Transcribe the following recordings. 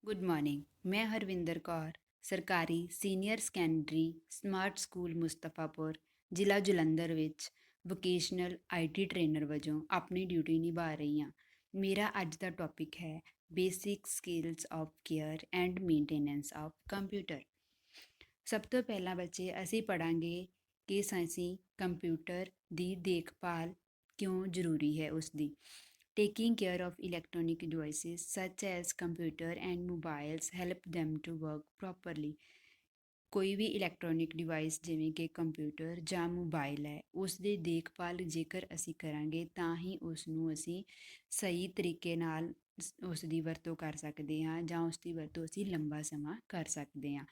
Good morning. ਮੈਂ ਹਰਵਿੰਦਰ ਕੌਰ ਸਰਕਾਰੀ senior secondary smart school ਮੁਸਤਫਾਪੁਰ ਜ਼ਿਲ੍ਹਾ ਜਲੰਧਰ ਵਿੱਚ ਵੋਕੇਸ਼ਨਲ ਆਈਟੀ ਟ੍ਰੇਨਰ ਵਜੋਂ ਆਪਣੀ ਡਿਊਟੀ ਨਿਭਾ ਰਹੀ ਹਾਂ। ਮੇਰਾ ਅੱਜ ਦਾ ਟੌਪਿਕ ਹੈ basic skills of care and maintenance of computer. ਸਭ ਤੋਂ ਪਹਿਲਾਂ ਬੱਚੇ ਅਸੀਂ ਪੜ੍ਹਾਂਗੇ ਕਿ ਅਸੀਂ ਕੰਪਿਊਟਰ ਦੀ ਦੇਖਭਾਲ ਕਿਉਂ ਜ਼ਰੂਰੀ ਹੈ ਉਸ ਦੀ। Taking care of electronic devices such as computer and mobiles help them to work properly। ਕੋਈ ਵੀ ਇਲੈਕਟ੍ਰੋਨਿਕ ਡਿਵਾਈਸ ਜਿਵੇਂ ਕਿ ਕੰਪਿਊਟਰ ਜਾਂ ਮੋਬਾਈਲ ਹੈ, ਉਸ ਦੀ ਦੇਖਭਾਲ ਜੇਕਰ ਅਸੀਂ ਕਰਾਂਗੇ ਤਾਂ ਹੀ ਉਸ ਨੂੰ ਅਸੀਂ ਸਹੀ ਤਰੀਕੇ ਨਾਲ ਉਸ ਦੀ ਵਰਤੋਂ ਕਰ ਸਕਦੇ ਹਾਂ ਜਾਂ ਉਸ ਦੀ ਵਰਤੋਂ ਅਸੀਂ ਲੰਬਾ ਸਮਾਂ ਕਰ ਸਕਦੇ ਹਾਂ।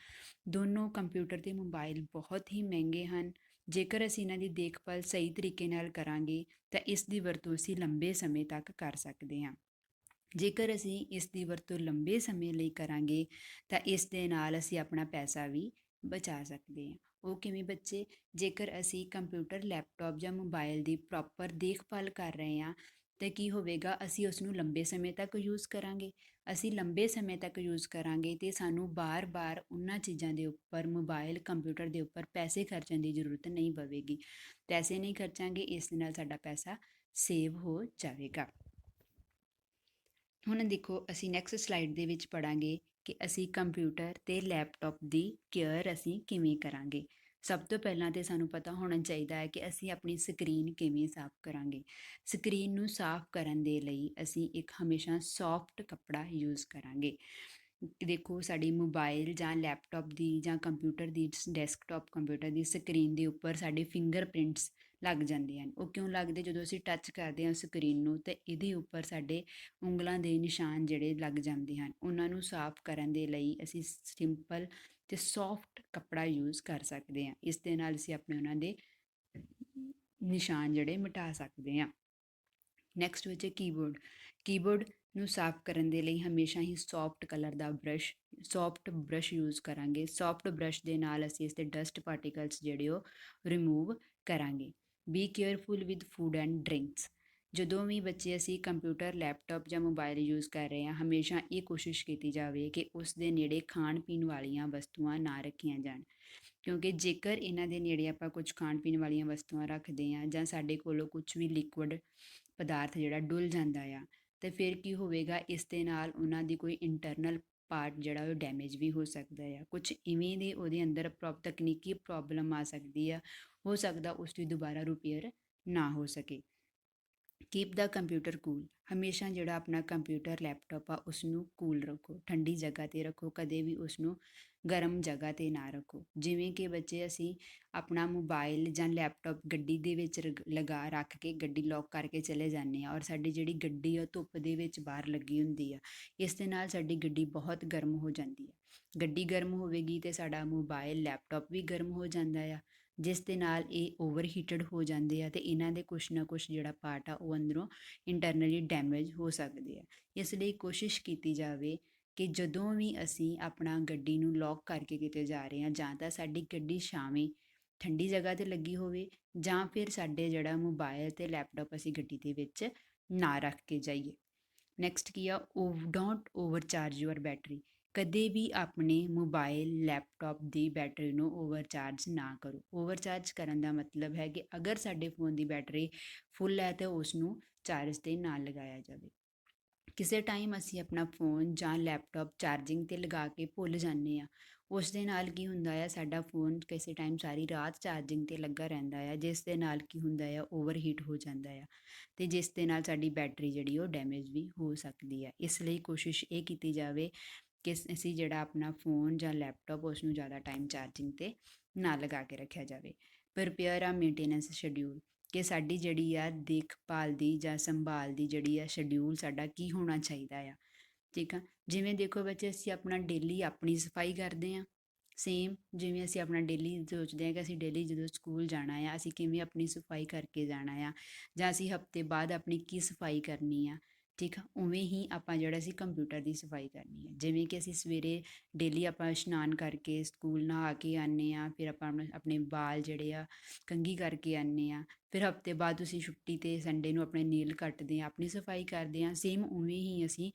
ਦੋਨੋਂ ਕੰਪਿਊਟਰ ਅਤੇ ਮੋਬਾਈਲ ਬਹੁਤ ਹੀ ਮਹਿੰਗੇ ਹਨ। ਜੇਕਰ ਅਸੀਂ ਇਹਨਾਂ ਦੀ ਦੇਖਭਾਲ ਸਹੀ ਤਰੀਕੇ ਨਾਲ ਕਰਾਂਗੇ ਤਾਂ ਇਸ ਦੀ ਵਰਤੋਂ ਅਸੀਂ ਲੰਬੇ ਸਮੇਂ ਤੱਕ ਕਰ ਸਕਦੇ ਹਾਂ। ਜੇਕਰ ਅਸੀਂ ਇਸ ਦੀ ਵਰਤੋਂ ਲੰਬੇ ਸਮੇਂ ਲਈ ਕਰਾਂਗੇ ਤਾਂ ਇਸ ਦੇ ਨਾਲ ਅਸੀਂ ਆਪਣਾ ਪੈਸਾ ਵੀ ਬਚਾ ਸਕਦੇ ਹਾਂ। ਉਹ ਕਿਵੇਂ ਬੱਚੇ? ਜੇਕਰ ਅਸੀਂ ਕੰਪਿਊਟਰ, ਲੈਪਟਾਪ ਜਾਂ ਮੋਬਾਈਲ ਦੀ ਪ੍ਰੋਪਰ ਦੇਖਭਾਲ ਕਰ ਰਹੇ ਹਾਂ ਤਾਂ ਕੀ ਹੋਵੇਗਾ, ਅਸੀਂ ਉਸ ਨੂੰ ਲੰਬੇ ਸਮੇਂ ਤੱਕ ਯੂਜ਼ ਕਰਾਂਗੇ। ਅਸੀਂ ਲੰਬੇ ਸਮੇਂ ਤੱਕ ਯੂਜ਼ ਕਰਾਂਗੇ ਅਤੇ ਸਾਨੂੰ ਬਾਰ-ਬਾਰ ਉਹਨਾਂ ਚੀਜ਼ਾਂ ਦੇ ਉੱਪਰ, ਮੋਬਾਈਲ, ਕੰਪਿਊਟਰ ਦੇ ਉੱਪਰ ਪੈਸੇ ਖਰਚਣ ਦੀ ਜ਼ਰੂਰਤ ਨਹੀਂ ਪਵੇਗੀ। ਪੈਸੇ ਨਹੀਂ ਖਰਚਾਂਗੇ, ਇਸ ਦੇ ਨਾਲ ਸਾਡਾ ਪੈਸਾ ਸੇਵ ਹੋ ਜਾਵੇਗਾ। ਹੁਣ ਦੇਖੋ, ਅਸੀਂ ਨੈਕਸਟ ਸਲਾਈਡ ਦੇ ਵਿੱਚ ਪੜ੍ਹਾਂਗੇ ਕਿ ਅਸੀਂ ਕੰਪਿਊਟਰ ਅਤੇ ਲੈਪਟਾਪ ਦੀ ਕੇਅਰ ਅਸੀਂ ਕਿਵੇਂ ਕਰਾਂਗੇ। ਸਭ ਤੋਂ ਪਹਿਲਾਂ ਤਾਂ ਸਾਨੂੰ ਪਤਾ ਹੋਣਾ ਚਾਹੀਦਾ ਹੈ ਕਿ ਅਸੀਂ ਆਪਣੀ ਸਕਰੀਨ ਕਿਵੇਂ ਸਾਫ਼ ਕਰਾਂਗੇ। ਸਕਰੀਨ ਨੂੰ ਸਾਫ਼ ਕਰਨ ਦੇ ਲਈ ਅਸੀਂ ਇੱਕ ਹਮੇਸ਼ਾ ਸੌਫਟ ਕੱਪੜਾ ਯੂਜ਼ ਕਰਾਂਗੇ। ਦੇਖੋ, ਸਾਡੀ ਮੋਬਾਈਲ ਜਾਂ ਲੈਪਟਾਪ ਦੀ ਜਾਂ ਕੰਪਿਊਟਰ ਦੀ, ਡੈਸਕਟਾਪ ਕੰਪਿਊਟਰ ਦੀ ਸਕਰੀਨ ਦੇ ਉੱਪਰ ਸਾਡੇ ਫਿੰਗਰ ਪ੍ਰਿੰਟਸ ਲੱਗ ਜਾਂਦੇ ਹਨ। ਉਹ ਕਿਉਂ ਲੱਗਦੇ? ਜਦੋਂ ਅਸੀਂ ਟੱਚ ਕਰਦੇ ਹਾਂ ਸਕਰੀਨ ਨੂੰ ਤਾਂ ਇਹਦੇ ਉੱਪਰ ਸਾਡੇ ਉਂਗਲਾਂ ਦੇ ਨਿਸ਼ਾਨ ਜਿਹੜੇ ਲੱਗ ਜਾਂਦੇ ਹਨ। ਉਹਨਾਂ ਨੂੰ ਸਾਫ਼ ਕਰਨ ਦੇ ਲਈ ਅਸੀਂ ਸਿੰਪਲ ਅਤੇ ਸੌਫਟ ਕੱਪੜਾ ਯੂਜ਼ ਕਰ ਸਕਦੇ ਹਾਂ। ਇਸ ਦੇ ਨਾਲ ਅਸੀਂ ਆਪਣੇ ਉਹਨਾਂ ਦੇ ਨਿਸ਼ਾਨ ਜਿਹੜੇ ਮਿਟਾ ਸਕਦੇ ਹਾਂ। ਨੈਕਸਟ ਵਿੱਚ ਕੀਬੋਰਡ ਨੂੰ ਸਾਫ਼ ਕਰਨ ਦੇ ਲਈ ਹਮੇਸ਼ਾ ਹੀ ਸੌਫਟ ਬ੍ਰਸ਼ ਯੂਜ਼ ਕਰਾਂਗੇ। ਸੌਫਟ ਬ੍ਰਸ਼ ਦੇ ਨਾਲ ਅਸੀਂ ਇਸ ਦੇ ਡਸਟ ਪਾਰਟੀਕਲਸ ਜਿਹੜੇ ਉਹ ਰਿਮੂਵ ਕਰਾਂਗੇ। B careful with food and drinks. ਜਦੋਂ ਵੀ ਬੱਚੇ ਅਸੀਂ ਕੰਪਿਊਟਰ, ਲੈਪਟਾਪ ਜਾਂ ਮੋਬਾਈਲ ਯੂਜ਼ ਕਰ ਰਹੇ ਹਾਂ, ਹਮੇਸ਼ਾ ਇਹ ਕੋਸ਼ਿਸ਼ ਕੀਤੀ ਜਾਵੇ ਕਿ ਉਸ ਦੇ ਨੇੜੇ ਖਾਣ ਪੀਣ ਵਾਲੀਆਂ ਵਸਤੂਆਂ ਨਾ ਰੱਖੀਆਂ ਜਾਣ, ਕਿਉਂਕਿ ਜੇਕਰ ਇਹਨਾਂ ਦੇ ਨੇੜੇ ਆਪਾਂ ਕੁਝ ਖਾਣ ਪੀਣ ਵਾਲੀਆਂ ਵਸਤੂਆਂ ਰੱਖਦੇ ਹਾਂ ਜਾਂ ਸਾਡੇ ਕੋਲੋਂ ਕੁਝ ਵੀ ਲਿਕੁਇਡ ਪਦਾਰਥ ਜਿਹੜਾ ਡੁੱਲ ਜਾਂਦਾ ਆ, ਅਤੇ ਫਿਰ ਕੀ ਹੋਵੇਗਾ, ਇਸ ਦੇ ਨਾਲ ਉਹਨਾਂ ਦੀ ਕੋਈ ਇੰਟਰਨਲ ਪਾਰਟ ਜਿਹੜਾ ਉਹ ਡੈਮੇਜ ਵੀ ਹੋ ਸਕਦਾ ਆ। ਕੁਝ ਇਵੇਂ ਦੇ ਉਹਦੇ ਅੰਦਰ ਤਕਨੀਕੀ ਪ੍ਰੋਬਲਮ ਆ ਸਕਦੀ ਆ, ਹੋ ਸਕਦਾ ਉਸ ਦੀ ਦੁਬਾਰਾ ਰਿਪੇਅਰ ਨਾ ਹੋ ਸਕੇ। Keep the computer cool. ਹਮੇਸ਼ਾ ਜਿਹੜਾ ਆਪਣਾ ਕੰਪਿਊਟਰ, ਲੈਪਟਾਪ ਆ ਉਸ ਨੂੰ ਕੂਲ ਰੱਖੋ, ਠੰਡੀ ਜਗ੍ਹਾ 'ਤੇ ਰੱਖੋ, ਕਦੇ ਵੀ ਉਸ ਨੂੰ ਗਰਮ ਜਗ੍ਹਾ 'ਤੇ ਨਾ ਰੱਖੋ। ਜਿਵੇਂ ਕਿ ਬੱਚੇ ਅਸੀਂ ਆਪਣਾ ਮੋਬਾਈਲ ਜਾਂ ਲੈਪਟਾਪ ਗੱਡੀ ਦੇ ਵਿੱਚ ਰੱਖ ਕੇ ਗੱਡੀ ਲੌਕ ਕਰਕੇ ਚਲੇ ਜਾਂਦੇ ਹਾਂ, ਔਰ ਸਾਡੀ ਜਿਹੜੀ ਗੱਡੀ ਆ ਧੁੱਪ ਦੇ ਵਿੱਚ ਬਾਹਰ ਲੱਗੀ ਹੁੰਦੀ ਆ, ਇਸ ਦੇ ਨਾਲ ਸਾਡੀ ਗੱਡੀ ਬਹੁਤ ਗਰਮ ਹੋ ਜਾਂਦੀ ਹੈ। ਗੱਡੀ ਗਰਮ ਹੋਵੇਗੀ ਅਤੇ ਸਾਡਾ ਮੋਬਾਈਲ, ਲੈਪਟਾਪ ਵੀ ਗਰਮ ਹੋ ਜਾਂਦਾ ਆ, ਜਿਸ ਦੇ ਨਾਲ ਇਹ ਓਵਰ ਹੀਟਡ ਹੋ ਜਾਂਦੇ ਆ ਅਤੇ ਇਹਨਾਂ ਦੇ ਕੁਛ ਨਾ ਕੁਛ ਜਿਹੜਾ ਪਾਰਟ ਆ ਉਹ ਅੰਦਰੋਂ ਇੰਟਰਨਲੀ ਡੈਮੇਜ ਹੋ ਸਕਦੇ ਆ। ਇਸ ਲਈ ਕੋਸ਼ਿਸ਼ ਕੀਤੀ ਜਾਵੇ ਕਿ ਜਦੋਂ ਵੀ ਅਸੀਂ ਆਪਣਾ ਗੱਡੀ ਨੂੰ ਲੌਕ ਕਰਕੇ ਕਿਤੇ ਜਾ ਰਹੇ ਹਾਂ, ਜਾਂ ਤਾਂ ਸਾਡੀ ਗੱਡੀ ਛਾਵੇਂ ਠੰਡੀ ਜਗ੍ਹਾ 'ਤੇ ਲੱਗੀ ਹੋਵੇ, ਜਾਂ ਫਿਰ ਸਾਡੇ ਜਿਹੜਾ ਮੋਬਾਈਲ ਅਤੇ ਲੈਪਟਾਪ ਅਸੀਂ ਗੱਡੀ ਦੇ ਵਿੱਚ ਨਾ ਰੱਖ ਕੇ ਜਾਈਏ। ਨੈਕਸਟ ਕੀ ਆ? Don't overcharge your battery. ਕਦੇ ਵੀ ਆਪਣੇ ਮੋਬਾਈਲ, ਲੈਪਟਾਪ ਦੀ ਬੈਟਰੀ ਨੂੰ ਓਵਰਚਾਰਜ ਨਾ ਕਰੋ। ਓਵਰਚਾਰਜ ਕਰਨ ਦਾ ਮਤਲਬ ਹੈ ਕਿ ਅਗਰ ਸਾਡੇ ਫੋਨ ਦੀ ਬੈਟਰੀ ਫੁੱਲ ਹੈ ਤਾਂ ਉਸ ਨੂੰ ਚਾਰਜ 'ਤੇ ਨਾ ਲਗਾਇਆ ਜਾਵੇ। ਕਿਸੇ ਟਾਈਮ ਅਸੀਂ ਆਪਣਾ ਫੋਨ ਜਾਂ ਲੈਪਟਾਪ ਚਾਰਜਿੰਗ 'ਤੇ ਲਗਾ ਕੇ ਭੁੱਲ ਜਾਂਦੇ ਹਾਂ, ਉਸ ਦੇ ਨਾਲ ਕੀ ਹੁੰਦਾ ਆ, ਸਾਡਾ ਫੋਨ ਕਿਸੇ ਟਾਈਮ ਸਾਰੀ ਰਾਤ ਚਾਰਜਿੰਗ 'ਤੇ ਲੱਗਾ ਰਹਿੰਦਾ ਆ, ਜਿਸ ਦੇ ਨਾਲ ਕੀ ਹੁੰਦਾ ਆ, ਓਵਰ ਹੀਟ ਹੋ ਜਾਂਦਾ ਆ ਅਤੇ ਜਿਸ ਦੇ ਨਾਲ ਸਾਡੀ ਬੈਟਰੀ ਜਿਹੜੀ ਉਹ ਡੈਮੇਜ ਵੀ ਹੋ ਸਕਦੀ ਹੈ। ਇਸ ਲਈ ਕੋਸ਼ਿਸ਼ ਇਹ ਕੀਤੀ ਜਾਵੇ ਕਿ ਅਸੀਂ ਜਿਹੜਾ ਆਪਣਾ ਫੋਨ ਜਾਂ ਲੈਪਟਾਪ ਉਸ ਨੂੰ ਜ਼ਿਆਦਾ ਟਾਈਮ ਚਾਰਜਿੰਗ 'ਤੇ ਨਾ ਲਗਾ ਕੇ ਰੱਖਿਆ ਜਾਵੇ। ਪ੍ਰੀਪੇਅਰ ਆ ਮੇਨਟੇਨੈਂਸ ਸ਼ਡਿਊਲ, ਕਿ ਸਾਡੀ ਜਿਹੜੀ ਆ ਦੇਖਭਾਲ ਦੀ ਜਾਂ ਸੰਭਾਲ ਦੀ ਜਿਹੜੀ ਆ ਸ਼ਡਿਊਲ ਸਾਡਾ ਕੀ ਹੋਣਾ ਚਾਹੀਦਾ ਆ। ਠੀਕ ਆ, ਜਿਵੇਂ ਦੇਖੋ ਬੱਚੇ, ਅਸੀਂ ਆਪਣਾ ਡੇਲੀ ਆਪਣੀ ਸਫਾਈ ਕਰਦੇ ਹਾਂ, ਸੇਮ ਜਿਵੇਂ ਅਸੀਂ ਆਪਣਾ ਡੇਲੀ ਸੋਚਦੇ ਹਾਂ ਕਿ ਅਸੀਂ ਡੇਲੀ ਜਦੋਂ ਸਕੂਲ ਜਾਣਾ ਆ ਅਸੀਂ ਕਿਵੇਂ ਆਪਣੀ ਸਫਾਈ ਕਰਕੇ ਜਾਣਾ ਆ, ਜਾਂ ਅਸੀਂ ਹਫਤੇ ਬਾਅਦ ਆਪਣੀ ਕੀ ਸਫਾਈ ਕਰਨੀ ਆ। ਠੀਕ ਆ, ਉਵੇਂ ਹੀ ਆਪਾਂ ਜਿਹੜਾ ਅਸੀਂ ਕੰਪਿਊਟਰ ਦੀ ਸਫਾਈ ਕਰਨੀ ਹੈ। ਜਿਵੇਂ ਕਿ ਅਸੀਂ ਸਵੇਰੇ ਡੇਲੀ ਆਪਾਂ ਇਸ਼ਨਾਨ ਕਰਕੇ ਸਕੂਲ ਨਹਾ ਕੇ ਆਉਂਦੇ ਹਾਂ, ਫਿਰ ਆਪਾਂ ਆਪਣੇ ਵਾਲ ਜਿਹੜੇ ਆ ਕੰਘੀ ਕਰਕੇ ਆਉਂਦੇ ਹਾਂ, ਫਿਰ ਹਫਤੇ ਬਾਅਦ ਤੁਸੀਂ ਛੁੱਟੀ 'ਤੇ ਸੰਡੇ ਨੂੰ ਆਪਣੇ ਨੇਲ ਕੱਟਦੇ ਹਾਂ, ਆਪਣੀ ਸਫਾਈ ਕਰਦੇ ਹਾਂ। ਸੇਮ ਉਵੇਂ ਹੀ ਅਸੀਂ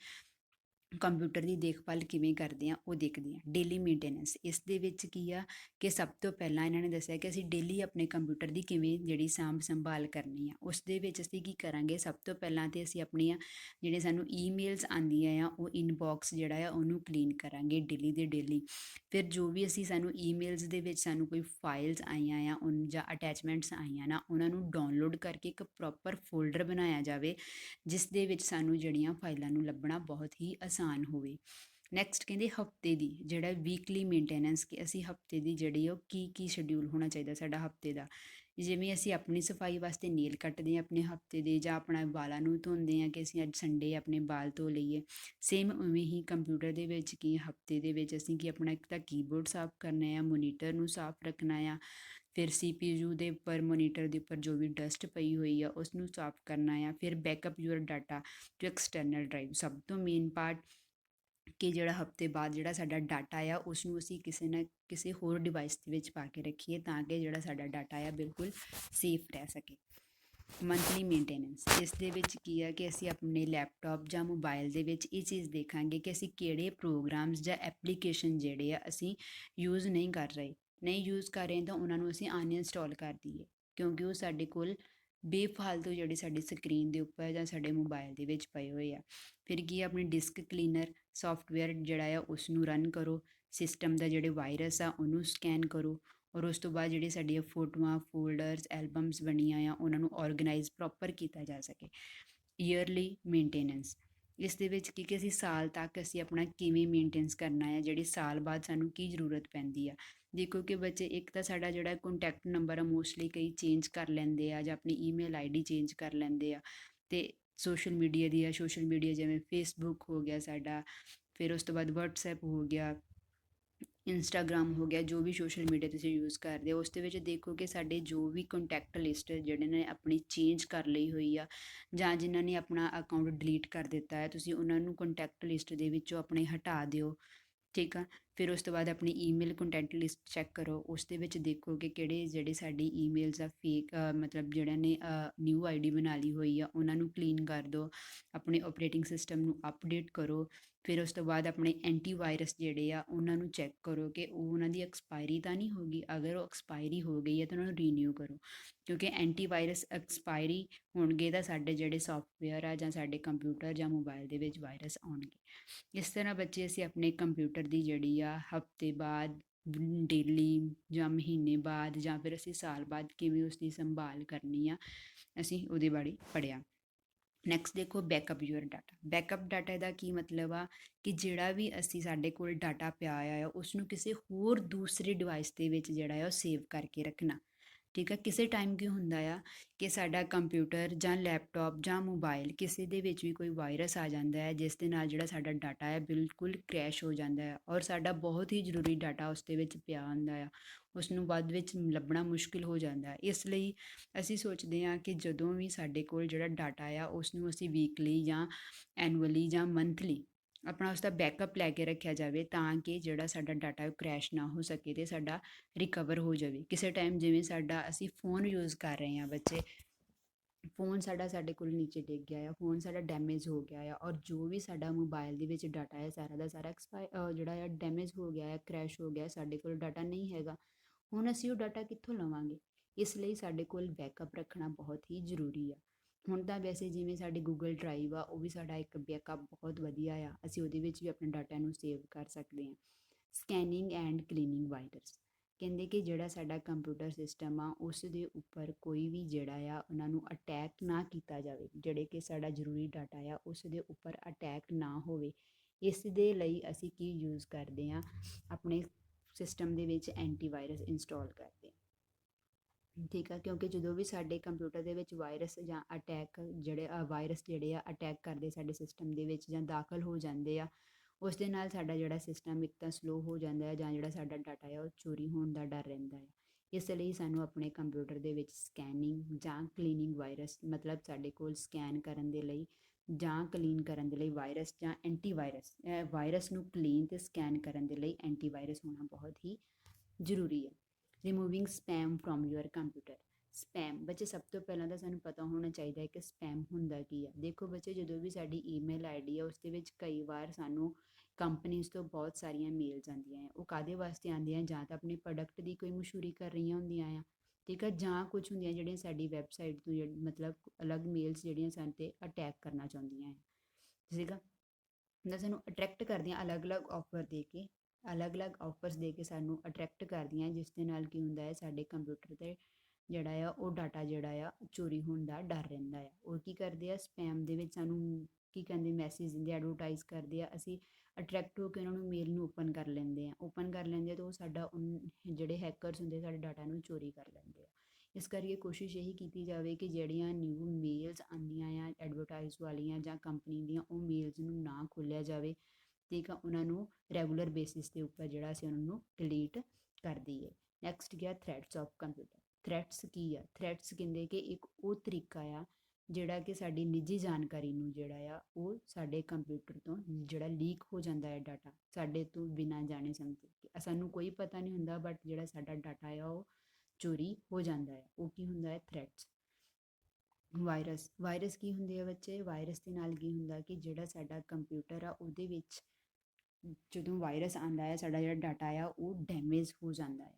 ਕੰਪਿਊਟਰ ਦੀ ਦੇਖਭਾਲ ਕਿਵੇਂ ਕਰਦੇ ਹਾਂ ਉਹ ਦੇਖਦੇ ਹਾਂ। ਡੇਲੀ ਮੇਨਟੇਨੈਂਸ, ਇਸ ਦੇ ਵਿੱਚ ਕੀ ਆ ਕਿ ਸਭ ਤੋਂ ਪਹਿਲਾਂ ਇਹਨਾਂ ਨੇ ਦੱਸਿਆ ਕਿ ਅਸੀਂ ਡੇਲੀ ਆਪਣੇ ਕੰਪਿਊਟਰ ਦੀ ਕਿਵੇਂ ਜਿਹੜੀ ਸਾਂਭ ਸੰਭਾਲ ਕਰਨੀ ਆ। ਉਸ ਦੇ ਵਿੱਚ ਅਸੀਂ ਕੀ ਕਰਾਂਗੇ, ਸਭ ਤੋਂ ਪਹਿਲਾਂ ਤਾਂ ਅਸੀਂ ਆਪਣੀਆਂ ਜਿਹੜੇ ਸਾਨੂੰ ਈਮੇਲਸ ਆਉਂਦੀਆਂ ਆ ਉਹ ਇਨਬਾਕਸ ਜਿਹੜਾ ਆ ਉਹਨੂੰ ਕਲੀਨ ਕਰਾਂਗੇ ਡੇਲੀ ਦੇ ਡੇਲੀ। ਫਿਰ ਜੋ ਵੀ ਸਾਨੂੰ ਈਮੇਲਸ ਦੇ ਵਿੱਚ ਸਾਨੂੰ ਕੋਈ ਫਾਈਲਸ ਆਈਆਂ ਆ ਜਾਂ ਅਟੈਚਮੈਂਟਸ ਆਈਆਂ ਨਾ, ਉਹਨਾਂ ਨੂੰ ਡਾਊਨਲੋਡ ਕਰਕੇ ਇੱਕ ਪ੍ਰੋਪਰ ਫੋਲਡਰ ਬਣਾਇਆ ਜਾਵੇ ਜਿਸ ਦੇ ਵਿੱਚ ਸਾਨੂੰ ਜਿਹੜੀਆਂ ਫਾਈਲਾਂ ਨੂੰ ਲੱਭਣਾ ਬਹੁਤ ਹੀ ਆਸਾਨ ਹੋਵੇ। ਨੈਕਸਟ ਕਹਿੰਦੇ ਹਫਤੇ ਦੀ ਜਿਹੜਾ ਵੀਕਲੀ ਮੇਨਟੇਨੈਂਸ, ਕਿ ਅਸੀਂ ਹਫਤੇ ਦੀ ਜਿਹੜੀ ਉਹ ਕੀ ਸ਼ਡਿਊਲ ਹੋਣਾ ਚਾਹੀਦਾ ਸਾਡਾ ਹਫਤੇ ਦਾ। ਜਿਵੇਂ ਅਸੀਂ ਆਪਣੀ ਸਫਾਈ ਵਾਸਤੇ ਨੇਲ ਕੱਟਦੇ ਹਾਂ ਆਪਣੇ ਹਫਤੇ ਦੇ, ਜਾਂ ਆਪਣਾ ਵਾਲਾਂ ਨੂੰ ਧੋਂਦੇ ਹਾਂ ਕਿ ਅਸੀਂ ਅੱਜ ਸੰਡੇ ਆਪਣੇ ਵਾਲ ਧੋ ਲਈਏ, ਸੇਮ ਉਵੇਂ ਹੀ ਕੰਪਿਊਟਰ ਦੇ ਵਿੱਚ ਕੀ ਹਫਤੇ ਦੇ ਵਿੱਚ ਅਸੀਂ ਕੀ ਆਪਣਾ ਇੱਕ ਤਾਂ ਕੀਬੋਰਡ ਸਾਫ਼ ਕਰਨਾ ਆ, ਮੋਨੀਟਰ ਨੂੰ ਸਾਫ਼ ਰੱਖਣਾ ਆ, ਫਿਰ CPU ਦੇ ਉੱਪਰ ਮੋਨੀਟਰ ਦੇ ਉੱਪਰ ਜੋ ਵੀ ਡਸਟ ਪਈ ਹੋਈ ਆ ਉਸ ਨੂੰ ਸਾਫ਼ ਕਰਨਾ ਆ, ਫਿਰ backup your data to external drive. ਸਭ ਤੋਂ ਮੇਨ ਪਾਰਟ ਕਿ ਜਿਹੜਾ ਹਫਤੇ ਬਾਅਦ ਜਿਹੜਾ ਸਾਡਾ ਡਾਟਾ ਆ ਉਸ ਨੂੰ ਅਸੀਂ ਕਿਸੇ ਨਾ ਕਿਸੇ ਹੋਰ ਡਿਵਾਈਸ ਦੇ ਵਿੱਚ ਪਾ ਕੇ ਰੱਖੀਏ ਤਾਂ ਕਿ ਜਿਹੜਾ ਸਾਡਾ ਡਾਟਾ ਆ ਬਿਲਕੁਲ ਸੇਫ ਰਹਿ ਸਕੇ। ਮੰਥਲੀ ਮੇਨਟੇਨੈਂਸ, ਇਸ ਦੇ ਵਿੱਚ ਕੀ ਆ ਕਿ ਅਸੀਂ ਆਪਣੇ ਲੈਪਟਾਪ ਜਾਂ ਮੋਬਾਈਲ ਦੇ ਵਿੱਚ ਇਹ ਚੀਜ਼ ਦੇਖਾਂਗੇ ਕਿ ਅਸੀਂ ਕਿਹੜੇ ਪ੍ਰੋਗਰਾਮਸ ਜਾਂ ਐਪਲੀਕੇਸ਼ਨ ਜਿਹੜੇ ਆ ਅਸੀਂ ਯੂਜ਼ ਨਹੀਂ ਕਰ ਰਹੇ ਤਾਂ ਉਹਨਾਂ ਨੂੰ ਅਸੀਂ ਅਨਇੰਸਟਾਲ ਕਰ ਦਈਏ, ਕਿਉਂਕਿ ਉਹ ਸਾਡੇ ਕੋਲ ਬੇਫਾਲਤੂ ਜਿਹੜੀ ਸਾਡੀ ਸਕਰੀਨ ਦੇ ਉੱਪਰ ਜਾਂ ਸਾਡੇ ਮੋਬਾਈਲ ਦੇ ਵਿੱਚ ਪਏ ਹੋਏ ਆ। ਫਿਰ ਕੀ ਆਪਣੀ ਡਿਸਕ ਕਲੀਨਰ ਸੋਫਟਵੇਅਰ ਜਿਹੜਾ ਆ ਉਸ ਨੂੰ ਰਨ ਕਰੋ, ਸਿਸਟਮ ਦਾ ਜਿਹੜੇ ਵਾਇਰਸ ਆ ਉਹਨੂੰ ਸਕੈਨ ਕਰੋ, ਔਰ ਉਸ ਤੋਂ ਬਾਅਦ ਜਿਹੜੀ ਸਾਡੀਆਂ ਫੋਟੋਆਂ, ਫੋਲਡਰਸ, ਐਲਬਮਸ ਬਣੀਆਂ ਆ ਉਹਨਾਂ ਨੂੰ ਔਰਗਨਾਈਜ਼ ਪ੍ਰੋਪਰ ਕੀਤਾ ਜਾ ਸਕੇ। ਈਅਰਲੀ ਮੇਨਟੇਨੈਂਸ, ਇਸ ਦੇ ਵਿੱਚ ਕੀ ਕਿ ਅਸੀਂ ਸਾਲ ਤੱਕ ਅਸੀਂ ਆਪਣਾ ਕਿਵੇਂ ਮੇਨਟੇਨੈਂਸ ਕਰਨਾ ਹੈ, ਜਿਹੜੀ ਸਾਲ ਬਾਅਦ ਸਾਨੂੰ ਕੀ ਜ਼ਰੂਰਤ ਪੈਂਦੀ ਆ। ਦੇਖੋ ਕਿ ਬੱਚੇ ਇੱਕ ਤਾਂ ਸਾਡਾ ਜਿਹੜਾ ਕੰਟੈਕਟ ਨੰਬਰ ਆ ਮੋਸਟਲੀ ਕਈ ਚੇਂਜ ਕਰ ਲੈਂਦੇ ਆ ਜਾਂ ਆਪਣੀ ਈਮੇਲ ਆਈਡੀ ਚੇਂਜ ਕਰ ਲੈਂਦੇ ਆ, ਅਤੇ ਸੋਸ਼ਲ ਮੀਡੀਆ ਜਿਵੇਂ ਫੇਸਬੁੱਕ ਹੋ ਗਿਆ ਸਾਡਾ, ਫਿਰ ਉਸ ਤੋਂ ਬਾਅਦ ਵਟਸਐਪ ਹੋ ਗਿਆ, ਇੰਸਟਾਗ੍ਰਾਮ ਹੋ ਗਿਆ, ਜੋ ਵੀ ਸੋਸ਼ਲ ਮੀਡੀਆ ਤੁਸੀਂ ਯੂਜ਼ ਕਰਦੇ ਹੋ ਉਸ ਦੇ ਵਿੱਚ ਦੇਖੋ ਕਿ ਸਾਡੇ ਜੋ ਵੀ ਕੰਟੈਕਟ ਲਿਸਟ ਜਿਹੜੇ ਨੇ ਆਪਣੀ ਚੇਂਜ ਕਰ ਲਈ ਹੋਈ ਆ, ਜਾਂ ਜਿਨ੍ਹਾਂ ਨੇ ਆਪਣਾ ਅਕਾਊਂਟ ਡਿਲੀਟ ਕਰ ਦਿੱਤਾ ਹੈ, ਤੁਸੀਂ ਉਹਨਾਂ ਨੂੰ ਕੰਟੈਕਟ ਲਿਸਟ ਦੇ ਵਿੱਚੋਂ ਆਪਣੇ ਹਟਾ ਦਿਓ। ਠੀਕ ਆ। ਫਿਰ ਉਸ ਤੋਂ ਬਾਅਦ ਆਪਣੀ ਈਮੇਲ ਕੰਟੈਕਟ ਲਿਸਟ ਚੈੱਕ ਕਰੋ, ਉਸ ਦੇ ਵਿੱਚ ਦੇਖੋ ਕਿ ਕਿਹੜੇ ਜਿਹੜੇ ਸਾਡੀ ਈਮੇਲਸ ਆ ਫੇਕ ਮਤਲਬ ਜਿਹੜਿਆਂ ਨੇ ਨਿਊ ਆਈਡੀ ਬਣਾ ਲਈ ਹੋਈ ਆ ਉਹਨਾਂ ਨੂੰ ਕਲੀਨ ਕਰ ਦਿਓ, ਆਪਣੇ ਆਪਰੇਟਿੰਗ ਸਿਸਟਮ ਨੂੰ ਅਪਡੇਟ ਕਰੋ। ਫਿਰ ਉਸ ਤੋਂ ਬਾਅਦ ਆਪਣੇ ਐਂਟੀਵਾਇਰਸ ਜਿਹੜੇ ਆ ਉਹਨਾਂ ਨੂੰ ਚੈੱਕ ਕਰੋ ਕਿ ਉਹ ਉਹਨਾਂ ਦੀ ਐਕਸਪਾਇਰੀ ਤਾਂ ਨਹੀਂ ਹੋ ਗਈ, ਅਗਰ ਉਹ ਐਕਸਪਾਇਰੀ ਹੋ ਗਈ ਹੈ ਤਾਂ ਉਹਨਾਂ ਨੂੰ ਰੀਨਿਊ ਕਰੋ, ਕਿਉਂਕਿ ਐਂਟੀਵਾਇਰਸ ਐਕਸਪਾਇਰੀ ਹੋਣਗੇ ਤਾਂ ਸਾਡੇ ਜਿਹੜੇ ਸੋਫਟਵੇਅਰ ਆ ਜਾਂ ਸਾਡੇ ਕੰਪਿਊਟਰ ਜਾਂ ਮੋਬਾਈਲ ਦੇ ਵਿੱਚ ਵਾਇਰਸ ਆਉਣਗੇ। ਇਸ ਤਰ੍ਹਾਂ ਬੱਚੇ ਅਸੀਂ ਆਪਣੇ ਕੰਪਿਊਟਰ ਦੀ ਜਿਹੜੀ ਆ ਹਫਤੇ ਬਾਅਦ, ਡੇਲੀ ਜਾਂ ਮਹੀਨੇ ਬਾਅਦ ਜਾਂ ਫਿਰ ਅਸੀਂ ਸਾਲ ਬਾਅਦ ਕਿਵੇਂ ਉਸ ਦੀ ਸੰਭਾਲ ਕਰਨੀ ਆ, ਅਸੀਂ ਉਹਦੇ ਬਾਰੇ ਪੜ੍ਹਿਆ। ਨੈਕਸਟ ਦੇਖੋ backup your data. Backup data ਦਾ ਕੀ ਮਤਲਬ ਆ ਕਿ ਜਿਹੜਾ ਵੀ ਅਸੀਂ ਸਾਡੇ ਕੋਲ ਡਾਟਾ ਪਿਆ ਆ ਉਸ ਨੂੰ ਕਿਸੇ ਹੋਰ ਦੂਸਰੇ ਡਿਵਾਈਸ ਦੇ ਵਿੱਚ ਜਿਹੜਾ ਆ ਉਹ ਸੇਵ ਕਰਕੇ ਰੱਖਣਾ। ਠੀਕ ਆ। ਕਿਸੇ ਟਾਈਮ ਕੀ ਹੁੰਦਾ ਆ ਕਿ ਸਾਡਾ ਕੰਪਿਊਟਰ ਜਾਂ ਲੈਪਟਾਪ ਜਾਂ ਮੋਬਾਈਲ ਕਿਸੇ ਦੇ ਵਿੱਚ ਵੀ ਕੋਈ ਵਾਇਰਸ ਆ ਜਾਂਦਾ ਹੈ ਜਿਸ ਦੇ ਨਾਲ ਜਿਹੜਾ ਸਾਡਾ ਡਾਟਾ ਹੈ ਬਿਲਕੁਲ ਕ੍ਰੈਸ਼ ਹੋ ਜਾਂਦਾ ਹੈ, ਔਰ ਸਾਡਾ ਬਹੁਤ ਹੀ ਜ਼ਰੂਰੀ ਡਾਟਾ ਉਸ ਦੇ ਵਿੱਚ ਪਿਆ ਹੁੰਦਾ ਆ, ਉਸ ਨੂੰ ਬਾਅਦ ਵਿੱਚ ਲੱਭਣਾ ਮੁਸ਼ਕਿਲ ਹੋ ਜਾਂਦਾ। ਇਸ ਲਈ ਅਸੀਂ ਸੋਚਦੇ ਹਾਂ ਕਿ ਜਦੋਂ ਵੀ ਸਾਡੇ ਕੋਲ ਜਿਹੜਾ ਡਾਟਾ ਆ ਉਸ ਨੂੰ ਅਸੀਂ ਵੀਕਲੀ ਜਾਂ ਐਨੂਅਲੀ ਜਾਂ ਮੰਥਲੀ ਆਪਣਾ ਉਸ ਦਾ ਬੈਕਅਪ ਲੈ ਕੇ ਰੱਖਿਆ ਜਾਵੇ ਤਾਂ ਕਿ ਜਿਹੜਾ ਸਾਡਾ ਡਾਟਾ ਉਹ ਕ੍ਰੈਸ਼ ਨਾ ਹੋ ਸਕੇ ਅਤੇ ਸਾਡਾ ਰਿਕਵਰ ਹੋ ਜਾਵੇ। ਕਿਸੇ ਟਾਈਮ ਜਿਵੇਂ ਸਾਡਾ ਅਸੀਂ ਫੋਨ ਯੂਜ਼ ਕਰ ਰਹੇ ਹਾਂ ਬੱਚੇ, ਫੋਨ ਸਾਡਾ ਸਾਡੇ ਕੋਲ ਨੀਚੇ ਡਿੱਗ ਗਿਆ ਆ, ਫੋਨ ਸਾਡਾ ਡੈਮੇਜ ਹੋ ਗਿਆ ਆ, ਔਰ ਜੋ ਵੀ ਸਾਡਾ ਮੋਬਾਈਲ ਦੇ ਵਿੱਚ ਡਾਟਾ ਹੈ ਸਾਰਾ ਦਾ ਸਾਰਾ ਜਿਹੜਾ ਆ ਡੈਮੇਜ ਹੋ ਗਿਆ ਹੈ, ਕ੍ਰੈਸ਼ ਹੋ ਗਿਆ, ਸਾਡੇ ਕੋਲ ਡਾਟਾ ਨਹੀਂ ਹੈਗਾ। ਹੁਣ ਅਸੀਂ ਉਹ ਡਾਟਾ ਕਿੱਥੋਂ ਲਵਾਂਗੇ? ਇਸ ਲਈ ਸਾਡੇ ਕੋਲ ਬੈਕਅਪ ਰੱਖਣਾ ਬਹੁਤ ਹੀ ਜ਼ਰੂਰੀ ਆ। ਹੁਣ ਤਾਂ ਵੈਸੇ ਜਿਵੇਂ ਸਾਡੀ ਗੂਗਲ ਡਰਾਈਵ ਆ ਉਹ ਵੀ ਸਾਡਾ ਇੱਕ ਬੈਕਅਪ ਬਹੁਤ ਵਧੀਆ ਆ, ਅਸੀਂ ਉਹਦੇ ਵਿੱਚ ਵੀ ਆਪਣੇ ਡਾਟਾ ਨੂੰ ਸੇਵ ਕਰ ਸਕਦੇ ਹਾਂ। ਸਕੈਨਿੰਗ ਐਂਡ ਕਲੀਨਿੰਗ ਵਾਇਰਸ, ਕਹਿੰਦੇ ਕਿ ਜਿਹੜਾ ਸਾਡਾ ਕੰਪਿਊਟਰ ਸਿਸਟਮ ਆ ਉਸ ਦੇ ਉੱਪਰ ਕੋਈ ਵੀ ਜਿਹੜਾ ਆ ਉਹਨਾਂ ਨੂੰ ਅਟੈਕ ਨਾ ਕੀਤਾ ਜਾਵੇ, ਜਿਹੜੇ ਕਿ ਸਾਡਾ ਜ਼ਰੂਰੀ ਡਾਟਾ ਆ ਉਸ ਦੇ ਉੱਪਰ ਅਟੈਕ ਨਾ ਹੋਵੇ। ਇਸ ਦੇ ਲਈ ਅਸੀਂ ਕੀ ਯੂਜ਼ ਕਰਦੇ ਹਾਂ, ਆਪਣੇ ਸਿਸਟਮ ਦੇ ਵਿੱਚ ਐਂਟੀਵਾਇਰਸ ਇੰਸਟਾਲ ਕਰਦੇ ਹਾਂ। ਠੀਕ ਆ। ਕਿਉਂਕਿ ਜਦੋਂ ਵੀ ਸਾਡੇ ਕੰਪਿਊਟਰ ਦੇ ਵਿੱਚ ਵਾਇਰਸ ਜਾਂ ਅਟੈਕ ਵਾਇਰਸ ਜਿਹੜੇ ਆ ਅਟੈਕ ਕਰਦੇ ਸਾਡੇ ਸਿਸਟਮ ਦੇ ਵਿੱਚ ਜਾਂ ਦਾਖਲ ਹੋ ਜਾਂਦੇ ਆ, ਉਸ ਦੇ ਨਾਲ ਸਾਡਾ ਜਿਹੜਾ ਸਿਸਟਮ ਇੱਕ ਤਾਂ ਸਲੋ ਹੋ ਜਾਂਦਾ ਹੈ ਜਾਂ ਜਿਹੜਾ ਸਾਡਾ ਡਾਟਾ ਹੈ ਉਹ ਚੋਰੀ ਹੋਣ ਦਾ ਡਰ ਰਹਿੰਦਾ ਹੈ। ਇਸ ਲਈ ਸਾਨੂੰ ਆਪਣੇ ਕੰਪਿਊਟਰ ਦੇ ਵਿੱਚ ਸਕੈਨਿੰਗ ਜਾਂ ਕਲੀਨਿੰਗ ਵਾਇਰਸ, ਮਤਲਬ ਸਾਡੇ ਕੋਲ ਸਕੈਨ ਕਰਨ ਦੇ ਲਈ ਜਾਂ ਕਲੀਨ ਕਰਨ ਦੇ ਲਈ ਵਾਇਰਸ ਜਾਂ ਐਂਟੀਵਾਇਰਸ, ਵਾਇਰਸ ਨੂੰ ਕਲੀਨ ਅਤੇ ਸਕੈਨ ਕਰਨ ਦੇ ਲਈ ਐਂਟੀਵਾਇਰਸ ਹੋਣਾ ਬਹੁਤ ਹੀ ਜ਼ਰੂਰੀ ਹੈ। Removing spam from your computer, spam ਬੱਚੇ, ਸਭ ਤੋਂ ਪਹਿਲਾਂ ਤਾਂ ਸਾਨੂੰ ਪਤਾ ਹੋਣਾ ਚਾਹੀਦਾ ਹੈ ਕਿ ਸਪੈਮ ਹੁੰਦਾ ਕੀ ਆ। ਦੇਖੋ ਬੱਚੇ, ਜਦੋਂ ਵੀ ਸਾਡੀ ਈਮੇਲ ਆਈਡੀ ਆ ਉਸ ਦੇ ਵਿੱਚ ਕਈ ਵਾਰ ਸਾਨੂੰ ਕੰਪਨੀਜ਼ ਤੋਂ ਬਹੁਤ ਸਾਰੀਆਂ ਮੇਲਸ ਆਉਂਦੀਆਂ ਆ। ਉਹ ਕਾਹਦੇ ਵਾਸਤੇ ਆਉਂਦੀਆਂ? ਜਾਂ ਤਾਂ ਆਪਣੇ ਪ੍ਰੋਡਕਟ ਦੀ ਕੋਈ ਮਸ਼ਹੂਰੀ ਕਰ ਰਹੀਆਂ ਹੁੰਦੀਆਂ ਆ, ਠੀਕ ਆ, ਜਾਂ ਕੁਝ ਹੁੰਦੀਆਂ ਜਿਹੜੀਆਂ ਸਾਡੀ ਵੈਬਸਾਈਟ ਤੋਂ ਮਤਲਬ ਅਲੱਗ ਮੇਲਸ ਜਿਹੜੀਆਂ ਸਾਨੂੰ 'ਤੇ ਅਟੈਕ ਕਰਨਾ ਚਾਹੁੰਦੀਆਂ ਆ, ਠੀਕ ਆ। ਨਾ ਸਾਨੂੰ ਅਟਰੈਕਟ ਕਰਦੀਆਂ ਅਲੱਗ-ਅਲੱਗ ਆਫਰ ਦੇ ਕੇ, ਅਲੱਗ-ਅਲੱਗ ਆਫਰਸ ਦੇ ਕੇ ਸਾਨੂੰ ਅਟਰੈਕਟ ਕਰਦੀਆਂ, ਜਿਸ ਦੇ ਨਾਲ ਕੀ ਹੁੰਦਾ ਹੈ, ਸਾਡੇ ਕੰਪਿਊਟਰ 'ਤੇ ਜਿਹੜਾ ਆ ਉਹ ਡਾਟਾ ਜਿਹੜਾ ਆ ਚੋਰੀ ਹੋਣ ਦਾ ਡਰ ਰਹਿੰਦਾ ਆ। ਉਹ ਕੀ ਕਰਦੇ ਆ, ਸਪੈਮ ਦੇ ਵਿੱਚ ਸਾਨੂੰ ਕੀ ਕਹਿੰਦੇ ਮੈਸੇਜ ਦਿੰਦੇ, ਐਡਵਰਟਾਈਜ਼ ਕਰਦੇ ਆ, ਅਸੀਂ ਅਟਰੈਕਟ ਹੋ ਕੇ ਉਹਨਾਂ ਨੂੰ ਮੇਲ ਨੂੰ ਓਪਨ ਕਰ ਲੈਂਦੇ ਆ। ਓਪਨ ਕਰ ਲੈਂਦੇ ਆ ਤਾਂ ਉਹ ਸਾਡਾ ਜਿਹੜੇ ਹੈਕਰਸ ਹੁੰਦੇ ਸਾਡੇ ਡਾਟਾ ਨੂੰ ਚੋਰੀ ਕਰ ਲੈਂਦੇ ਆ। ਇਸ ਕਰਕੇ ਕੋਸ਼ਿਸ਼ ਇਹੀ ਕੀਤੀ ਜਾਵੇ ਕਿ ਜਿਹੜੀਆਂ ਨਿਊ ਮੇਲਸ ਆਉਂਦੀਆਂ ਆ ਐਡਵਰਟਾਈਜ਼ ਵਾਲੀਆਂ ਜਾਂ ਕੰਪਨੀ ਦੀਆਂ, ਉਹ ਮੇਲਸ ਨੂੰ ਨਾ ਖੋਲ੍ਹਿਆ ਜਾਵੇ, ਠੀਕ ਆ। ਉਹਨਾਂ ਨੂੰ ਰੈਗੂਲਰ ਬੇਸਿਸ ਦੇ ਉੱਪਰ ਜਿਹੜਾ ਅਸੀਂ ਉਹਨਾਂ ਨੂੰ ਡਿਲੀਟ ਕਰ ਦਈਏ। ਨੈਕਸਟ ਗਿਆ ਥ੍ਰੈਟਸ ਆਫ ਕੰਪਿਊਟਰ। ਥ੍ਰੈਟਸ ਕੀ ਆ? ਥ੍ਰੈਟਸ ਕਹਿੰਦੇ ਕਿ ਇੱਕ ਉਹ ਤਰੀਕਾ ਆ ਜਿਹੜਾ ਕਿ ਸਾਡੀ ਨਿੱਜੀ ਜਾਣਕਾਰੀ ਨੂੰ ਜਿਹੜਾ ਆ ਉਹ ਸਾਡੇ ਕੰਪਿਊਟਰ ਤੋਂ ਜਿਹੜਾ ਲੀਕ ਹੋ ਜਾਂਦਾ ਹੈ ਡਾਟਾ, ਸਾਡੇ ਤੋਂ ਬਿਨਾਂ ਜਾਣੇ ਸਮਝੇ, ਸਾਨੂੰ ਕੋਈ ਪਤਾ ਨਹੀਂ ਹੁੰਦਾ, ਬਟ ਜਿਹੜਾ ਸਾਡਾ ਡਾਟਾ ਆ ਉਹ ਚੋਰੀ ਹੋ ਜਾਂਦਾ ਹੈ। ਉਹ ਕੀ ਹੁੰਦਾ ਹੈ? ਥ੍ਰੈਟਸ। ਵਾਇਰਸ। ਵਾਇਰਸ ਕੀ ਹੁੰਦੇ ਆ ਬੱਚੇ? ਵਾਇਰਸ ਦੇ ਨਾਲ ਕੀ ਹੁੰਦਾ ਕਿ ਜਿਹੜਾ ਸਾਡਾ ਕੰਪਿਊਟਰ ਆ ਉਹਦੇ ਵਿੱਚ ਜਦੋਂ ਵਾਇਰਸ ਆਉਂਦਾ ਹੈ, ਸਾਡਾ ਜਿਹੜਾ ਡਾਟਾ ਆ ਉਹ ਡੈਮੇਜ ਹੋ ਜਾਂਦਾ ਆ।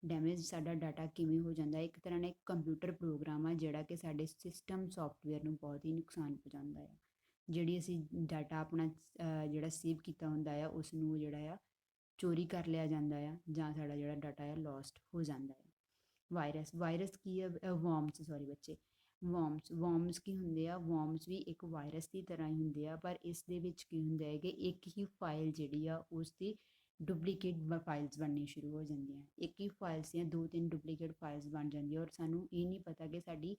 ਡੈਮੇਜ ਸਾਡਾ ਡਾਟਾ ਕਿਵੇਂ ਹੋ ਜਾਂਦਾ? ਇੱਕ ਤਰ੍ਹਾਂ ਨਾਲ ਇੱਕ ਕੰਪਿਊਟਰ ਪ੍ਰੋਗਰਾਮ ਆ ਜਿਹੜਾ ਕਿ ਸਾਡੇ ਸਿਸਟਮ ਸੌਫਟਵੇਅਰ ਨੂੰ ਬਹੁਤ ਹੀ ਨੁਕਸਾਨ ਪਹੁੰਚਾਉਂਦਾ ਆ। ਜਿਹੜੀ ਅਸੀਂ ਡਾਟਾ ਆਪਣਾ ਜਿਹੜਾ ਸੇਵ ਕੀਤਾ ਹੁੰਦਾ ਆ ਉਸ ਨੂੰ ਜਿਹੜਾ ਆ ਚੋਰੀ ਕਰ ਲਿਆ ਜਾਂਦਾ ਆ, ਜਾਂ ਸਾਡਾ ਜਿਹੜਾ ਡਾਟਾ ਆ ਲੋਸਟ ਹੋ ਜਾਂਦਾ ਆ। ਵਾਇਰਸ। ਵਾਇਰਸ ਕੀ ਆ? ਵਰਮਸ, ਸੌਰੀ ਬੱਚੇ, ਵਰਮਸ। ਵਰਮਸ ਕੀ ਹੁੰਦੇ ਆ? ਵਰਮਸ ਵੀ ਇੱਕ ਵਾਇਰਸ ਦੀ ਤਰ੍ਹਾਂ ਹੀ ਹੁੰਦੇ ਆ, ਪਰ ਇਸ ਦੇ ਵਿੱਚ ਕੀ ਹੁੰਦਾ ਹੈ ਕਿ ਇੱਕ ਹੀ ਫਾਈਲ ਜਿਹੜੀ ਆ ਉਸ ਦੀ ਡੁਪਲੀਕੇਟ ਫਾਈਲਸ ਬਣਨੀ ਸ਼ੁਰੂ ਹੋ ਜਾਂਦੀਆਂ। ਇੱਕ ਹੀ ਫਾਈਲਸ ਦੀਆਂ 2-3 ਡੁਪਲੀਕੇਟ ਫਾਈਲਸ ਬਣ ਜਾਂਦੀਆਂ, ਔਰ ਸਾਨੂੰ ਇਹ ਨਹੀਂ ਪਤਾ ਕਿ ਸਾਡੀ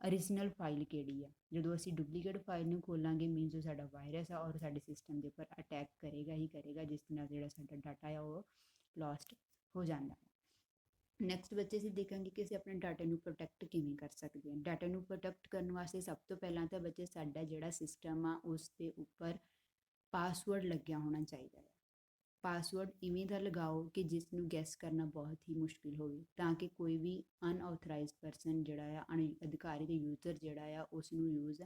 ਓਰੀਜਨਲ ਫਾਈਲ ਕਿਹੜੀ ਆ। ਜਦੋਂ ਅਸੀਂ ਡੁਪਲੀਕੇਟ ਫਾਈਲ ਨੂੰ ਖੋਲਾਂਗੇ, ਮੀਨਸ ਉਹ ਸਾਡਾ ਵਾਇਰਸ ਆ ਔਰ ਸਾਡੇ ਸਿਸਟਮ ਦੇ ਉੱਪਰ ਅਟੈਕ ਕਰੇਗਾ ਹੀ ਕਰੇਗਾ, ਜਿਸ ਨਾਲ ਜਿਹੜਾ ਸਾਡਾ ਡਾਟਾ ਆ ਉਹ ਲੋਸਟ ਹੋ ਜਾਂਦਾ। ਨੈਕਸਟ ਬੱਚੇ ਅਸੀਂ ਦੇਖਾਂਗੇ ਕਿ ਅਸੀਂ ਆਪਣੇ ਡਾਟਾ ਨੂੰ ਪ੍ਰੋਟੈਕਟ ਕਿਵੇਂ ਕਰ ਸਕਦੇ ਹਾਂ। ਡਾਟਾ ਨੂੰ ਪ੍ਰੋਟੈਕਟ ਕਰਨ ਵਾਸਤੇ ਸਭ ਤੋਂ ਪਹਿਲਾਂ ਤਾਂ ਬੱਚੇ ਸਾਡਾ ਜਿਹੜਾ ਸਿਸਟਮ ਆ ਉਸ ਦੇ ਉੱਪਰ ਪਾਸਵਰਡ ਲੱਗਿਆ ਹੋਣਾ ਚਾਹੀਦਾ ਹੈ। ਪਾਸਵਰਡ ਇਵੇਂ ਦਾ ਲਗਾਓ ਕਿ ਜਿਸ ਨੂੰ ਗੈਸ ਕਰਨਾ ਬਹੁਤ ਹੀ ਮੁਸ਼ਕਿਲ ਹੋਵੇ, ਤਾਂ ਕਿ ਕੋਈ ਵੀ ਅਨਆਥੋਰਾਈਜ਼ਡ ਪਰਸਨ ਜਿਹੜਾ ਆ, ਅਧਿਕਾਰੀ ਦੇ ਯੂਜ਼ਰ ਜਿਹੜਾ ਆ ਉਸ ਨੂੰ ਯੂਜ਼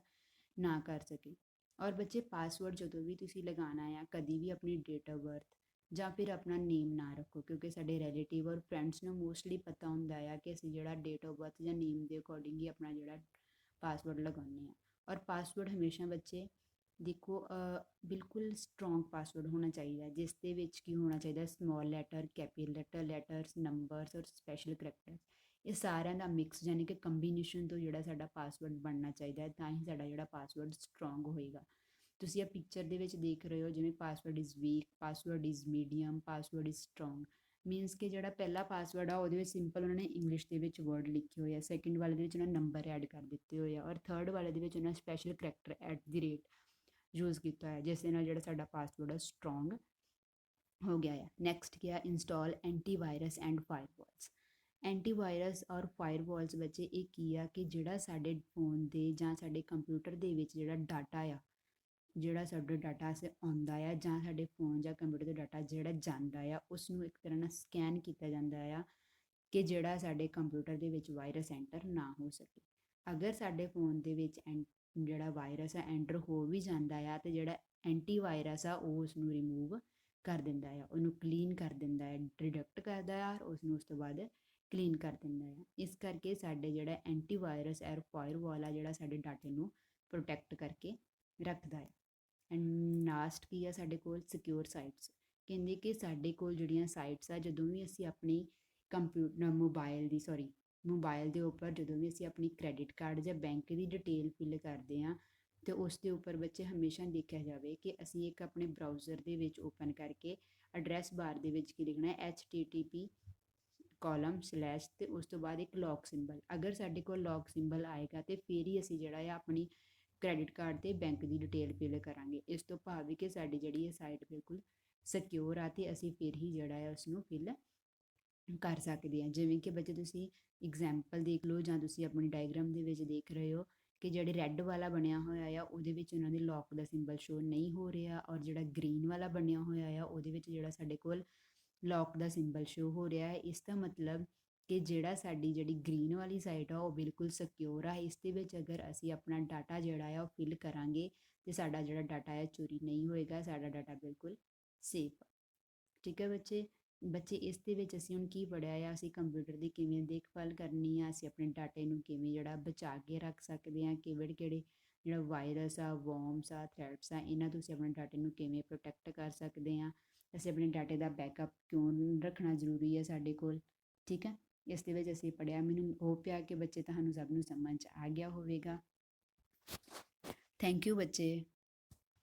ਨਾ ਕਰ ਸਕੇ। ਔਰ ਬੱਚੇ ਪਾਸਵਰਡ ਜਦੋਂ ਵੀ ਤੁਸੀਂ ਲਗਾਉਣਾ ਆ, ਕਦੀ ਵੀ ਆਪਣੀ ਡੇਟ ਆਫ ਬਰਥ ਜਾਂ ਫਿਰ ਆਪਣਾ ਨੇਮ ਨਾ ਰੱਖੋ, ਕਿਉਂਕਿ ਸਾਡੇ ਰਿਲੇਟਿਵ ਔਰ ਫਰੈਂਡਸ ਨੂੰ ਮੋਸਟਲੀ ਪਤਾ ਹੁੰਦਾ ਆ ਕਿ ਅਸੀਂ ਜਿਹੜਾ ਡੇਟ ਆਫ ਬਰਥ ਜਾਂ ਨੇਮ ਦੇ ਅਕੋਰਡਿੰਗ ਹੀ ਆਪਣਾ ਜਿਹੜਾ ਪਾਸਵਰਡ ਲਗਾਉਂਦੇ ਆ। ਔਰ ਪਾਸਵਰਡ ਹਮੇਸ਼ਾ ਬੱਚੇ ਦੇਖੋ ਬਿਲਕੁਲ ਸਟਰੋਂਗ ਪਾਸਵਰਡ ਹੋਣਾ ਚਾਹੀਦਾ, ਜਿਸ ਦੇ ਵਿੱਚ ਕੀ ਹੋਣਾ ਚਾਹੀਦਾ? Small letter, capital letters, numbers ਔਰ ਸਪੈਸ਼ਲ ਕਰੈਕਟਰਸ। ਇਹ ਸਾਰਿਆਂ ਦਾ ਮਿਕਸ ਯਾਨੀ ਕਿ ਕੰਬੀਨੇਸ਼ਨ ਤੋਂ ਜਿਹੜਾ ਸਾਡਾ ਪਾਸਵਰਡ ਬਣਨਾ ਚਾਹੀਦਾ ਹੈ, ਤਾਂ ਹੀ ਸਾਡਾ ਜਿਹੜਾ ਪਾਸਵਰਡ ਸਟਰੋਂਗ ਹੋਏਗਾ। ਤੁਸੀਂ ਇਹ ਪਿਕਚਰ ਦੇ ਵਿੱਚ ਦੇਖ ਰਹੇ ਹੋ, ਜਿਵੇਂ password is weak, password is medium, password is strong. Means ਕਿ ਜਿਹੜਾ ਪਹਿਲਾ ਪਾਸਵਰਡ ਆ ਉਹਦੇ ਵਿੱਚ ਸਿੰਪਲ ਉਹਨਾਂ ਨੇ ਇੰਗਲਿਸ਼ ਦੇ ਵਿੱਚ ਵਰਡ ਲਿਖੇ ਹੋਏ ਆ, ਸੈਕਿੰਡ ਵਾਲੇ ਦੇ ਵਿੱਚ ਉਹਨਾਂ ਨੰਬਰ ਐਡ ਕਰ ਦਿੱਤੇ ਹੋਏ ਆ, ਔਰ ਥਰਡ ਵਾਲੇ ਦੇ ਵਿੱਚ ਉਹਨਾਂ ਸਪੈਸ਼ਲ ਕਰੈਕਟਰ @ ਯੂਜ਼ ਕੀਤਾ ਹੈ, ਜਿਸ ਦੇ ਨਾਲ ਜਿਹੜਾ ਸਾਡਾ ਪਾਸਵਰਡ ਹੈ ਸਟਰੋਂਗ ਹੋ ਗਿਆ ਹੈ। ਨੈਕਸਟ ਗਿਆ ਇੰਸਟਾਲ ਐਂਟੀਵਾਇਰਸ ਐਂਡ ਫਾਇਰਵॉल्स। ਐਂਟੀਵਾਇਰਸ ਔਰ ਫਾਇਰਵॉल्स ਬੱਚੇ ਇਹ ਕੀ ਆ ਕਿ ਜਿਹੜਾ ਸਾਡੇ ਫੋਨ ਦੇ ਜਾਂ ਸਾਡੇ ਕੰਪਿਊਟਰ ਦੇ ਵਿੱਚ ਜਿਹੜਾ ਡਾਟਾ ਆ, ਜਿਹੜਾ ਸਾਡਾ ਡਾਟਾ ਆਉਂਦਾ ਆ ਜਾਂ ਸਾਡੇ ਫੋਨ ਜਾਂ ਕੰਪਿਊਟਰ ਦਾ ਡਾਟਾ ਜਿਹੜਾ ਜਾਂਦਾ ਆ, ਉਸ ਨੂੰ ਇੱਕ ਤਰ੍ਹਾਂ ਨਾਲ ਸਕੈਨ ਕੀਤਾ ਜਾਂਦਾ ਆ ਕਿ ਜਿਹੜਾ ਸਾਡੇ ਕੰਪਿਊਟਰ ਦੇ ਵਿੱਚ ਵਾਇਰਸ ਐਂਟਰ ਨਾ ਹੋ ਸਕੇ। ਅਗਰ ਸਾਡੇ ਫੋਨ ਦੇ ਵਿੱਚ ਜਿਹੜਾ ਵਾਇਰਸ ਆ ਐਂਟਰ ਹੋ ਵੀ ਜਾਂਦਾ ਆ, ਤੇ ਜਿਹੜਾ ਐਂਟੀਵਾਇਰਸ ਆ ਉਹ ਉਸ ਨੂੰ ਰਿਮੂਵ ਕਰ ਦਿੰਦਾ ਆ, ਉਹਨੂੰ ਕਲੀਨ ਕਰ ਦਿੰਦਾ ਹੈ, ਡਿਟੈਕਟ ਕਰਦਾ ਆ, ਉਸ ਨੂੰ ਉਸ ਤੋਂ ਬਾਅਦ ਕਲੀਨ ਕਰ ਦਿੰਦਾ ਆ। ਇਸ ਕਰਕੇ ਸਾਡੇ ਜਿਹੜਾ ਐਂਟੀਵਾਇਰਸ ਔਰ ਫਾਇਰਵॉल ਆ ਜਿਹੜਾ ਸਾਡੇ ਡਾਟੇ ਨੂੰ ਪ੍ਰੋਟੈਕਟ ਕਰਕੇ ਰੱਖਦਾ ਹੈ। ਐਂਡ ਲਾਸਟ ਕੀ ਆ ਸਾਡੇ ਕੋਲ? Secure sites. ਕਹਿੰਦੇ ਕਿ ਸਾਡੇ ਕੋਲ ਜਿਹੜੀਆਂ ਸਾਈਟਸ ਆ, ਜਦੋਂ ਵੀ ਅਸੀਂ ਆਪਣੀ ਮੋਬਾਈਲ ਦੇ ਉੱਪਰ ਜਦੋਂ ਵੀ ਅਸੀਂ ਆਪਣੀ ਕ੍ਰੈਡਿਟ ਕਾਰਡ ਜਾਂ ਬੈਂਕ ਦੀ ਡਿਟੇਲ ਫਿਲ ਕਰਦੇ ਹਾਂ, ਤੇ ਉਸ ਦੇ ਉੱਪਰ ਬੱਚੇ ਹਮੇਸ਼ਾ ਦੇਖਿਆ ਜਾਵੇ ਕਿ ਅਸੀਂ ਇੱਕ ਆਪਣੇ ਬਰਾਊਜ਼ਰ ਦੇ ਵਿੱਚ ਓਪਨ ਕਰਕੇ ਐਡਰੈਸ ਬਾਰ ਦੇ ਵਿੱਚ ਕੀ ਲਿਖਣਾ ਹੈ? http:// ਤੇ ਉਸ ਤੋਂ ਬਾਅਦ ਇੱਕ ਲੌਕ ਸਿੰਬਲ। ਅਗਰ ਸਾਡੇ ਕੋਲ ਲੌਕ ਸਿੰਬਲ ਆਏਗਾ ਤੇ ਫਿਰ ਹੀ ਅਸੀਂ ਜਿਹੜਾ ਆ ਆਪਣੀ ਕ੍ਰੈਡਿਟ ਕਾਰਡ ਤੇ ਬੈਂਕ ਦੀ ਡਿਟੇਲ ਫਿਲ ਕਰਾਂਗੇ। ਇਸ ਤੋਂ ਭਾਵ ਕਿ ਸਾਡੀ ਜਿਹੜੀ ਇਹ ਸਾਈਟ ਬਿਲਕੁਲ ਸਿਕਿਉਰ ਆ ਤੇ ਅਸੀਂ ਫਿਰ ਹੀ ਜਿਹੜਾ ਹੈ ਉਸ ਨੂੰ ਫਿਲ ਕਰ ਸਕਦੇ ਹਾਂ। ਜਿਵੇਂ ਕਿ ਬੱਚੇ ਤੁਸੀਂ ਐਗਜ਼ਾਮਪਲ ਦੇਖ ਲਓ, ਜਾਂ ਤੁਸੀਂ ਆਪਣੀ ਡਾਇਗਰਾਮ ਦੇ ਵਿੱਚ ਦੇਖ ਰਹੇ ਹੋ ਕਿ ਜਿਹੜੇ ਰੈੱਡ ਵਾਲਾ ਬਣਿਆ ਹੋਇਆ ਆ ਉਹਦੇ ਵਿੱਚ ਉਹਨਾਂ ਦੇ ਲੌਕ ਦਾ ਸਿੰਬਲ ਸ਼ੋ ਨਹੀਂ ਹੋ ਰਿਹਾ, ਔਰ ਜਿਹੜਾ ਗ੍ਰੀਨ ਵਾਲਾ ਬਣਿਆ ਹੋਇਆ ਆ ਉਹਦੇ ਵਿੱਚ ਜਿਹੜਾ ਸਾਡੇ ਕੋਲ ਲੌਕ ਦਾ ਸਿੰਬਲ ਸ਼ੋ ਹੋ ਰਿਹਾ ਹੈ। ਇਸ ਦਾ ਮਤਲਬ ਕਿ ਜਿਹੜਾ ਸਾਡੀ ਜਿਹੜੀ ਗ੍ਰੀਨ ਵਾਲੀ ਸਾਈਡ ਆ ਉਹ ਬਿਲਕੁਲ ਸਿਕਿਉਰ ਆ। ਇਸ ਦੇ ਵਿੱਚ ਅਗਰ ਅਸੀਂ ਆਪਣਾ ਡਾਟਾ ਜਿਹੜਾ ਆ ਉਹ ਫਿਲ ਕਰਾਂਗੇ ਤੇ ਸਾਡਾ ਜਿਹੜਾ ਡਾਟਾ ਹੈ ਚੋਰੀ ਨਹੀਂ ਹੋਏਗਾ, ਸਾਡਾ ਡਾਟਾ ਬਿਲਕੁਲ ਸੇਫ ਆ। ਠੀਕ ਹੈ ਬੱਚੇ ਇਸ ਦੇ ਵਿੱਚ ਅਸੀਂ ਹੁਣ ਕੀ ਪੜ੍ਹਿਆ ਆ, ਅਸੀਂ ਕੰਪਿਊਟਰ ਦੀ ਕਿਵੇਂ ਦੇਖਭਾਲ ਕਰਨੀ ਆ, ਅਸੀਂ ਆਪਣੇ ਡਾਟੇ ਨੂੰ ਕਿਵੇਂ ਜਿਹੜਾ ਬਚਾ ਕੇ ਰੱਖ ਸਕਦੇ ਹਾਂ, ਕਿਹੜੇ ਜਿਹੜਾ ਵਾਇਰਸ ਆ, ਵਰਮਸ ਆ, ਥ੍ਰੈਟਸ ਆ, ਇਹਨਾਂ ਤੋਂ ਅਸੀਂ ਆਪਣੇ ਡਾਟੇ ਨੂੰ ਕਿਵੇਂ ਪ੍ਰੋਟੈਕਟ ਕਰ ਸਕਦੇ ਹਾਂ, ਅਸੀਂ ਆਪਣੇ ਡਾਟੇ ਦਾ ਬੈਕਅਪ ਕਿਉਂ ਰੱਖਣਾ ਜ਼ਰੂਰੀ ਹੈ ਸਾਡੇ ਕੋਲ। ਠੀਕ ਹੈ, ਇਸ ਦੇ ਵਿੱਚ ਅਸੀਂ ਪੜ੍ਹਿਆ। ਮੈਨੂੰ ਹੋਪ ਆ ਕਿ ਬੱਚੇ ਤੁਹਾਨੂੰ ਸਭ ਨੂੰ ਸਮਝ ਆ ਗਿਆ ਹੋਵੇਗਾ। ਥੈਂਕ ਯੂ ਬੱਚੇ।